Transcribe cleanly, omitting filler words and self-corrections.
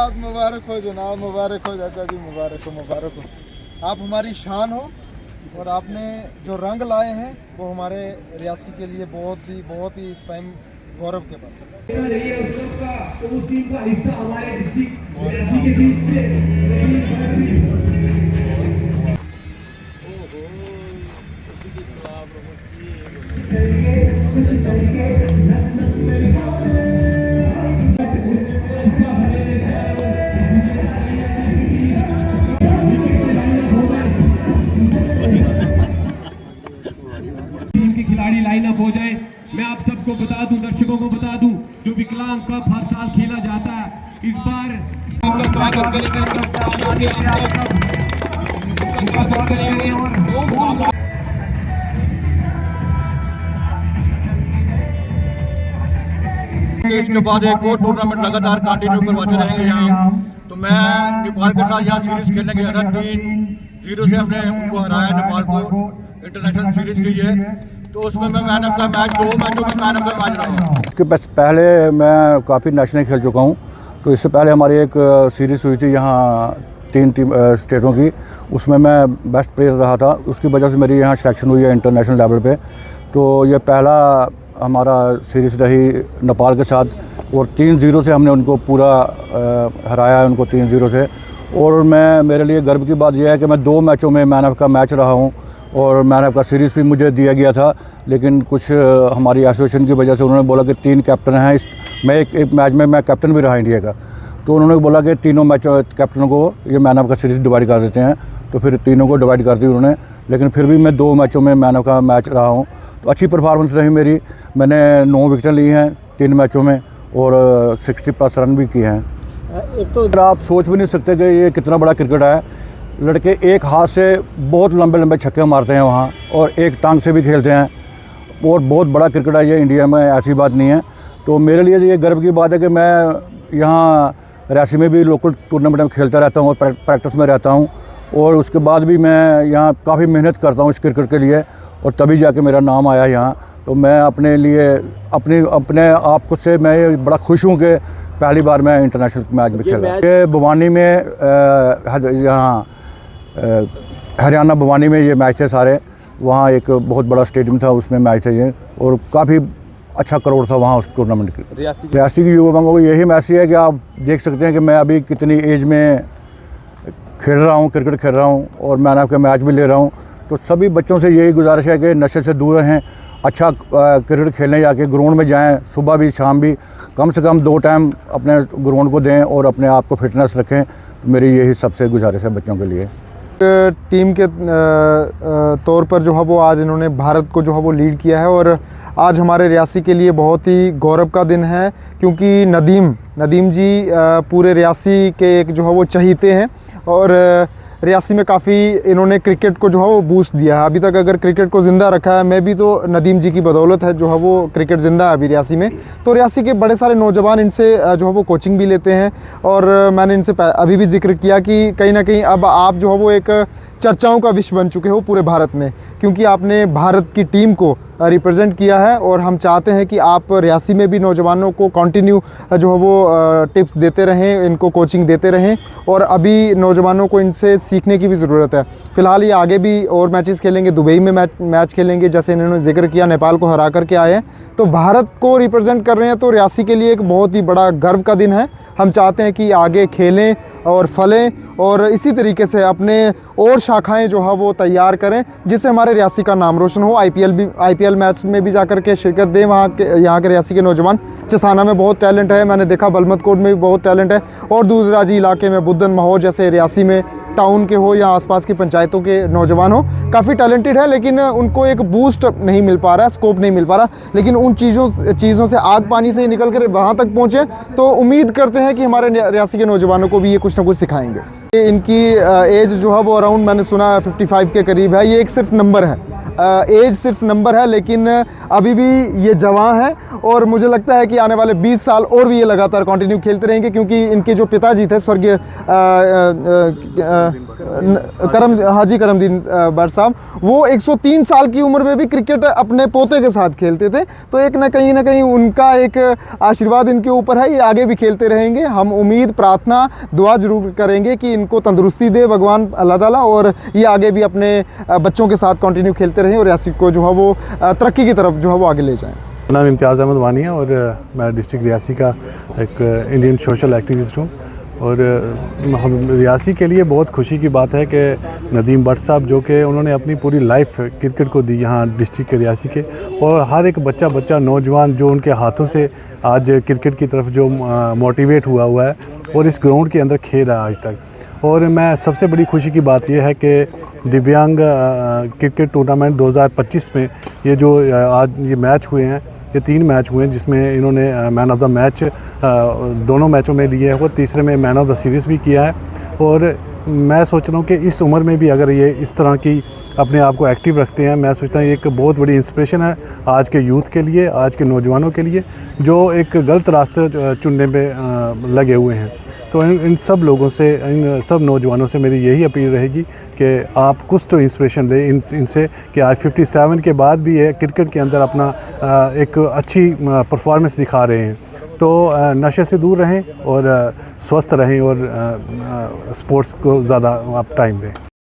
बहुत मुबारक हो जनाब, मुबारक हो चाचा जी, मुबारक हो, मुबारक हो। आप हमारी शान हो और आपने जो रंग लाए हैं वो हमारे रियासी के लिए बहुत ही इस टाइम गौरव के बात खिलाड़ी लाइन अप हो जाए। मैं आप सबको बता दूं, दर्शकों को बता दूं, जो विकलांग कप हर साल खेला जाता है, इस बार इसके बाद एक और टूर्नामेंट लगातार कंटिन्यू करवाते रहेंगे यहाँ। तो मैं नेपाल के साथ यहाँ सीरीज खेलने गया था, 3-0 से हमने उनको हराया नेपाल को इंटरनेशनल सीरीज के लिए। तो उसमें मैं मैन ऑफ द मैच, 2 मैचों में मैन ऑफ द मैच रहा हूँ। इसके पहले मैं काफ़ी नेशनल खेल चुका हूँ। तो इससे पहले हमारी एक सीरीज़ हुई थी यहाँ 3 स्टेटों की, उसमें मैं बेस्ट प्लेयर रहा था। उसकी वजह से मेरी यहाँ सिलेक्शन हुई है इंटरनेशनल लेवल पे। तो ये पहला हमारा सीरीज़ रही नेपाल के साथ और 3-0 से हमने उनको पूरा हराया है, उनको 3-0 से। और मेरे लिए गर्व की बात यह है कि मैं 2 मैचों में मैन ऑफ का मैच रहा हूँ और मैन ऑफ का सीरीज़ भी मुझे दिया गया था। लेकिन कुछ हमारी एसोसिएशन की वजह से उन्होंने बोला कि 3 कैप्टन हैं, मैं एक मैच में मैं कैप्टन भी रहा इंडिया का। तो उन्होंने बोला कि तीनों मैच कैप्टनों को ये मैन ऑफ का सीरीज़ डिवाइड कर देते हैं। तो फिर तीनों को डिवाइड कर दी उन्होंने, लेकिन फिर भी मैं 2 मैचों में मैन ऑफ का मैच रहा हूँ। तो अच्छी परफॉर्मेंस रही मेरी। मैंने 9 विकेटें ली हैं 3 मैचों में और 60+ रन भी किए हैं। एक तो आप सोच भी नहीं सकते कि ये कितना बड़ा क्रिकेट है। लड़के एक हाथ से बहुत लंबे लंबे छक्के मारते हैं वहाँ, और एक टांग से भी खेलते हैं, और बहुत बड़ा क्रिकेट है ये इंडिया में, ऐसी बात नहीं है। तो मेरे लिए ये गर्व की बात है कि मैं यहाँ रियासी में भी लोकल टूर्नामेंट में खेलता रहता हूँ और प्रैक्टिस में रहता हूँ, और उसके बाद भी मैं यहाँ काफ़ी मेहनत करता हूँ इस क्रिकेट के लिए, और तभी जाके मेरा नाम आया यहाँ। तो मैं अपने लिए अपने आप को से मैं बड़ा खुश हूँ कि पहली बार मैं इंटरनेशनल मैच में खेला। ये भिवानी में यहाँ हरियाणा भिवानी में ये मैच थे सारे। वहाँ एक बहुत बड़ा स्टेडियम था, उसमें मैच थे ये, और काफ़ी अच्छा करोड़ था वहाँ उस टूर्नामेंट की। रियासी की युवाओं को यही मैसेज है कि आप देख सकते हैं कि मैं अभी कितनी एज में खेल रहा हूँ, क्रिकेट खेल रहा हूँ, और मैन ऑफ का मैच भी ले रहा हूँ। तो सभी बच्चों से यही गुजारिश है कि नशे से दूर रहें, अच्छा क्रिकेट खेलने जाके ग्राउंड में जाएं, सुबह भी शाम भी, कम से कम 2 टाइम अपने ग्राउंड को दें और अपने आप को फिटनेस रखें। मेरी यही सबसे गुजारिश है बच्चों के लिए। टीम के तौर पर जो है वो आज इन्होंने भारत को जो है वो लीड किया है, और आज हमारे रियासी के लिए बहुत ही गौरव का दिन है, क्योंकि नदीम जी पूरे रियासी के एक जो है वो चहीते हैं, और रियासी में काफ़ी इन्होंने क्रिकेट को जो है वो बूस्ट दिया है। अभी तक अगर क्रिकेट को ज़िंदा रखा है, मैं भी तो नदीम जी की बदौलत है जो है वो क्रिकेट ज़िंदा है अभी रियासी में। तो रियासी के बड़े सारे नौजवान इनसे जो है वो कोचिंग भी लेते हैं, और मैंने इनसे अभी भी जिक्र किया कि कहीं ना कहीं अब आप जो है वो एक चर्चाओं का विषय बन चुके हो पूरे भारत में, क्योंकि आपने भारत की टीम को रिप्रेजेंट किया है। और हम चाहते हैं कि आप रियासी में भी नौजवानों को कंटिन्यू जो है वो टिप्स देते रहें, इनको कोचिंग देते रहें, और अभी नौजवानों को इनसे सीखने की भी ज़रूरत है। फ़िलहाल ये आगे भी और मैचेस खेलेंगे, दुबई में मैच खेलेंगे, जैसे इन्होंने जिक्र किया नेपाल को हरा करके आए हैं, तो भारत को रिप्रेजेंट कर रहे हैं। तो रियासी के लिए एक बहुत ही बड़ा गर्व का दिन है। हम चाहते हैं कि आगे खेलें और फलें, और इसी तरीके से अपने और शाखाएं जो है वो तैयार करें, जिससे हमारे रियासी का नाम रोशन हो। आईपीएल मैच में भी जाकर के शिरकत दें। यहाँ के रियासी के नौजवान, चसाना में बहुत टैलेंट है, मैंने देखा बलमत कोट में भी बहुत टैलेंट है, और दूर दराजी इलाके में बुद्धन माहौर जैसे रियासी में टाउन के हो या आसपास की पंचायतों के नौजवान हो, काफ़ी टैलेंटेड है, लेकिन उनको एक बूस्ट नहीं मिल पा रहा है, स्कोप नहीं मिल पा रहा। लेकिन उन चीज़ों से आग पानी से निकल कर वहाँ तक पहुँचे, तो उम्मीद करते हैं कि हमारे रियासी के नौजवानों को भी ये कुछ ना कुछ सिखाएंगे। इनकी एज जो है वो अराउंड, मैंने सुना 55 के करीब है। ये एक सिर्फ नंबर है, एज सिर्फ नंबर है, लेकिन अभी भी ये जवान है और मुझे लगता है कि आने वाले 20 साल और भी ये लगातार कंटिन्यू खेलते रहेंगे, क्योंकि इनके जो पिताजी थे स्वर्गीय हाजी करमदीन बट साहब, वो 103 साल की उम्र में भी क्रिकेट अपने पोते के साथ खेलते थे। तो एक ना कहीं उनका एक आशीर्वाद इनके ऊपर है, ये आगे भी खेलते रहेंगे। हम उम्मीद, प्रार्थना, दुआ जरूर करेंगे कि इनको तंदुरुस्ती दे भगवान अल्लाह ताला, और ये आगे भी अपने बच्चों के साथ कंटिन्यू खेलते रहें और रियासी को जो है वो तरक्की की तरफ जो है वो आगे ले जाएं। मेरा नाम इम्तियाज़ अहमद वानी है और मैं डिस्ट्रिक्ट रियासी का एक इंडियन सोशल एक्टिविस्ट हूँ। और हम रियासी के लिए बहुत खुशी की बात है कि नदीम भट्ट साहब, जो कि उन्होंने अपनी पूरी लाइफ क्रिकेट को दी यहाँ डिस्ट्रिक्ट के रियासी के, और हर एक बच्चा नौजवान जो उनके हाथों से आज क्रिकेट की तरफ जो मोटिवेट हुआ है और इस ग्राउंड के अंदर खेल रहा है आज तक। और मैं सबसे बड़ी खुशी की बात यह है कि दिव्यांग क्रिकेट टूर्नामेंट 2025 में ये जो आज ये मैच हुए हैं, ये 3 मैच हुए हैं, जिसमें इन्होंने मैन ऑफ द मैच दोनों मैचों में लिए है और तीसरे में मैन ऑफ द सीरीज़ भी किया है। और मैं सोच रहा हूँ कि इस उम्र में भी अगर ये इस तरह की अपने आप को एक्टिव रखते हैं, मैं सोचता हूँ ये एक बहुत बड़ी इंस्पिरेशन है आज के यूथ के लिए, आज के नौजवानों के लिए, जो एक गलत रास्ते चुनने में लगे हुए हैं। तो इन सब लोगों से, इन सब नौजवानों से मेरी यही अपील रहेगी कि आप कुछ तो इंस्पिरेशन लें इनसे, कि आज 57 के बाद भी ये क्रिकेट के अंदर अपना एक अच्छी परफॉर्मेंस दिखा रहे हैं। तो नशे से दूर रहें और स्वस्थ रहें और स्पोर्ट्स को ज़्यादा आप टाइम दें।